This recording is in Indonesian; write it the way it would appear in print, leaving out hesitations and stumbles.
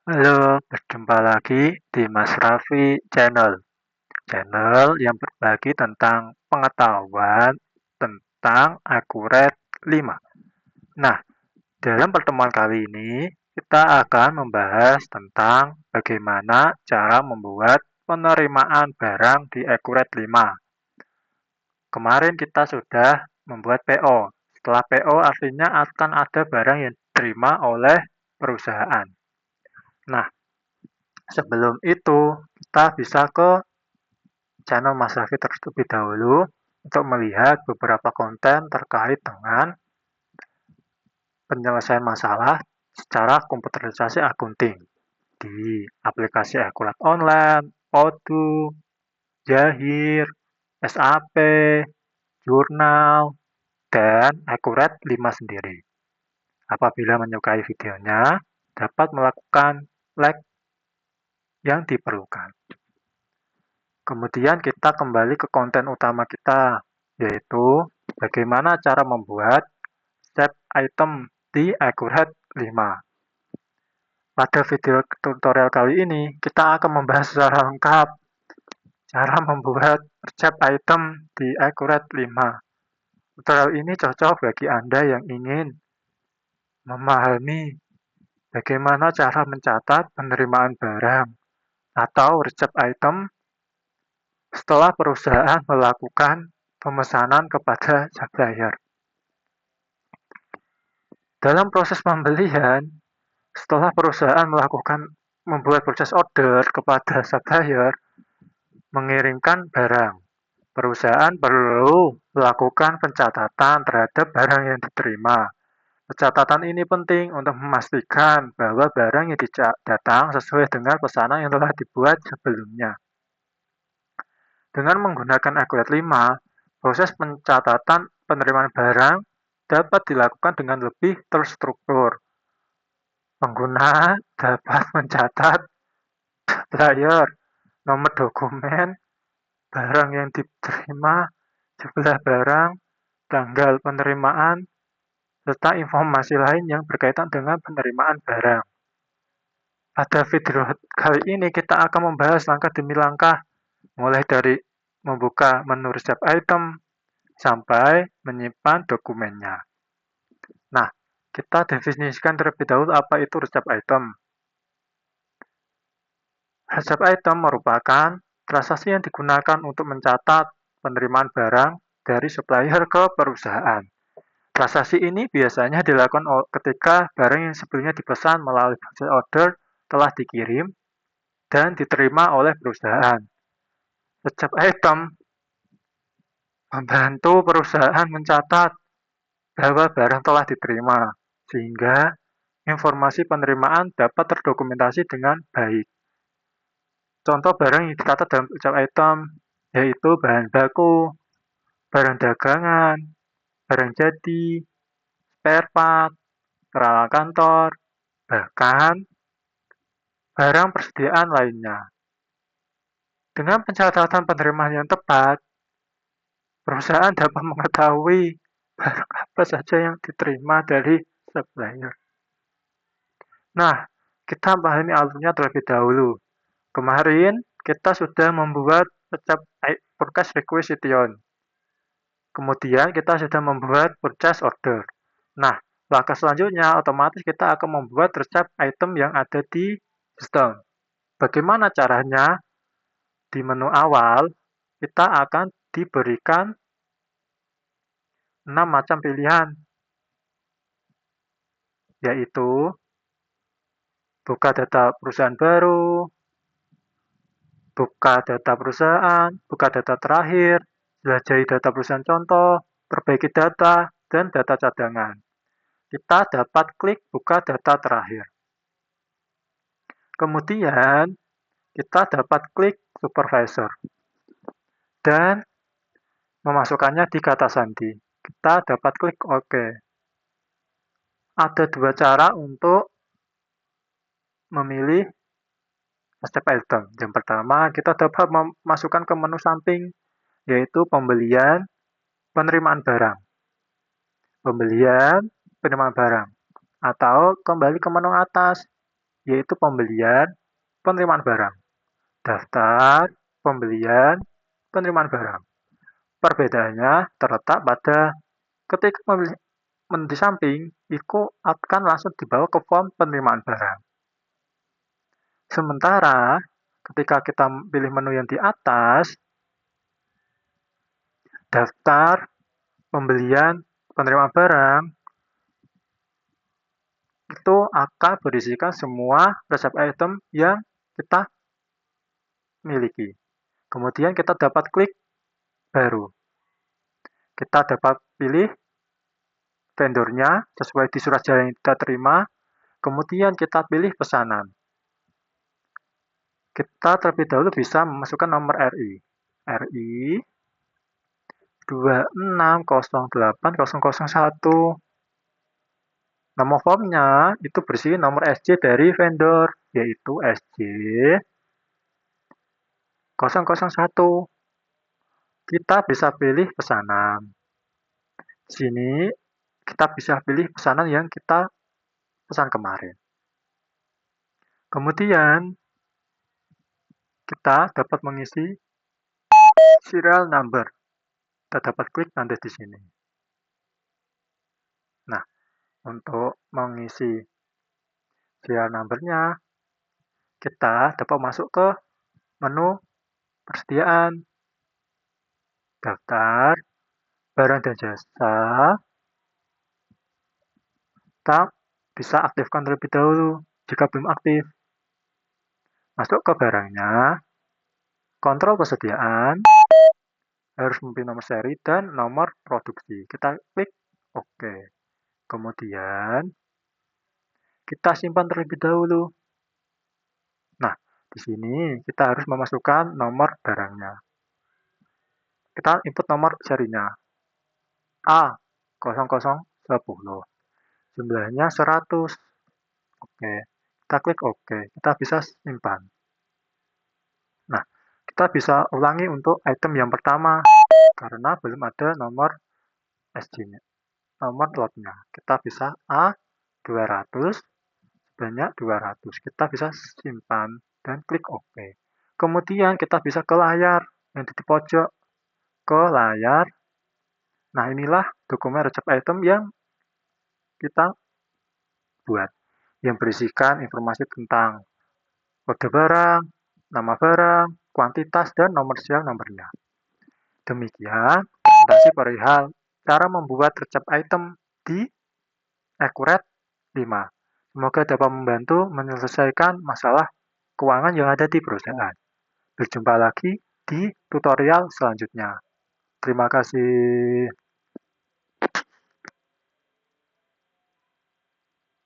Halo, berjumpa lagi di Mas Raffi Channel. Channel yang berbagi tentang pengetahuan tentang akurat 5. Nah, dalam pertemuan kali ini kita akan membahas tentang bagaimana cara membuat penerimaan barang di akurat 5. Kemarin kita sudah membuat PO. Setelah PO artinya akan ada barang yang diterima oleh perusahaan. Nah, sebelum itu kita bisa ke channel Mas Raffi terlebih dahulu untuk melihat beberapa konten terkait dengan penyelesaian masalah secara komputerisasi akunting di aplikasi Akurat Online, Odoo, Jahir, SAP, Jurnal, dan Akurat 5 sendiri. Apabila menyukai videonya, dapat melakukan like yang diperlukan. Kemudian kita kembali ke konten utama kita, yaitu bagaimana cara membuat save item di Akurat 5. Pada video tutorial kali ini, kita akan membahas secara lengkap cara membuat save item di Akurat 5. Tutorial ini cocok bagi Anda yang ingin memahami bagaimana cara mencatat penerimaan barang atau resep item setelah perusahaan melakukan pemesanan kepada supplier. Dalam proses pembelian, setelah perusahaan membuat proses order kepada supplier mengirimkan barang, perusahaan perlu melakukan pencatatan terhadap barang yang diterima. Pencatatan ini penting untuk memastikan bahwa barang yang datang sesuai dengan pesanan yang telah dibuat sebelumnya. Dengan menggunakan Akurat 5, proses pencatatan penerimaan barang dapat dilakukan dengan lebih terstruktur. Pengguna dapat mencatat supplier, nomor dokumen, barang yang diterima, jumlah barang, tanggal penerimaan, serta informasi lain yang berkaitan dengan penerimaan barang. Pada video kali ini kita akan membahas langkah demi langkah, mulai dari membuka menu resep item sampai menyimpan dokumennya. Nah, kita definisikan terlebih dahulu apa itu resep item. Resep item merupakan transaksi yang digunakan untuk mencatat penerimaan barang dari supplier ke perusahaan. Transaksi ini biasanya dilakukan ketika barang yang sebelumnya dipesan melalui proses order telah dikirim dan diterima oleh perusahaan. Resep item membantu perusahaan mencatat bahwa barang telah diterima, sehingga informasi penerimaan dapat terdokumentasi dengan baik. Contoh barang yang dicatat dalam resep item yaitu bahan baku, barang dagangan, barang jadi, spare part, peralatan kantor, bahkan barang persediaan lainnya. Dengan pencatatan penerimaan yang tepat, perusahaan dapat mengetahui barang apa saja yang diterima dari supplier. Nah, kita pahami alurnya terlebih dahulu. Kemarin kita sudah membuat resep purchase requisition. Kemudian kita sudah membuat purchase order. Nah, langkah selanjutnya otomatis kita akan membuat resep item yang ada di sistem. Bagaimana caranya? Di menu awal, kita akan diberikan 6 macam pilihan, yaitu buka data perusahaan baru, buka data perusahaan, buka data terakhir, jelajahi data perusahaan contoh, perbaiki data, dan data cadangan. Kita dapat klik buka data terakhir. Kemudian, kita dapat klik supervisor dan memasukkannya di kata sandi. Kita dapat klik OK. Ada dua cara untuk memilih resep item. Yang pertama, kita dapat memasukkan ke menu samping, yaitu pembelian, penerimaan barang. Pembelian, penerimaan barang. Atau kembali ke menu atas, yaitu pembelian, penerimaan barang. Daftar, pembelian, penerimaan barang. Perbedaannya terletak pada ketika di samping, itu akan langsung dibawa ke form penerimaan barang. Sementara ketika kita pilih menu yang di atas, daftar, pembelian, penerimaan barang, itu akan berisikan semua resep item yang kita miliki. Kemudian kita dapat klik baru. Kita dapat pilih vendornya sesuai di surat jalan yang kita terima. Kemudian kita pilih pesanan. Kita terlebih dahulu bisa memasukkan nomor RI. RI 2608001. Nomor formnya itu berisi nomor SJ dari vendor, yaitu SJ 001. Kita bisa pilih pesanan. Di sini kita bisa pilih pesanan yang kita pesan kemarin. Kemudian kita dapat mengisi serial number. Kita dapat klik nanti di sini. Nah, untuk mengisi serial number-nya, kita dapat masuk ke menu persediaan, daftar, barang dan jasa. Kita bisa aktifkan terlebih dahulu jika belum aktif. Masuk ke barangnya, kontrol persediaan, harus memilih nomor seri dan nomor produksi. Kita klik OK. Kemudian kita simpan terlebih dahulu. Nah, di sini kita harus memasukkan nomor barangnya. Kita input nomor serinya. A0010. Jumlahnya 100. Oke. Kita klik OK. Kita bisa simpan. Nah, kita bisa ulangi untuk item yang pertama karena belum ada nomor SJ-nya. Nomor lotnya. Kita bisa A200 sebanyak 200. Kita bisa simpan dan klik OK. Kemudian kita bisa ke layar yang di pojok, ke layar. Nah, inilah dokumen resep item yang kita buat, yang berisikan informasi tentang kode barang, nama barang, kuantitas, dan nomor serial nomornya. Demikian presentasi perihal cara membuat resep item di Accurate 5. Semoga dapat membantu menyelesaikan masalah keuangan yang ada di perusahaan. Berjumpa lagi di tutorial selanjutnya. Terima kasih.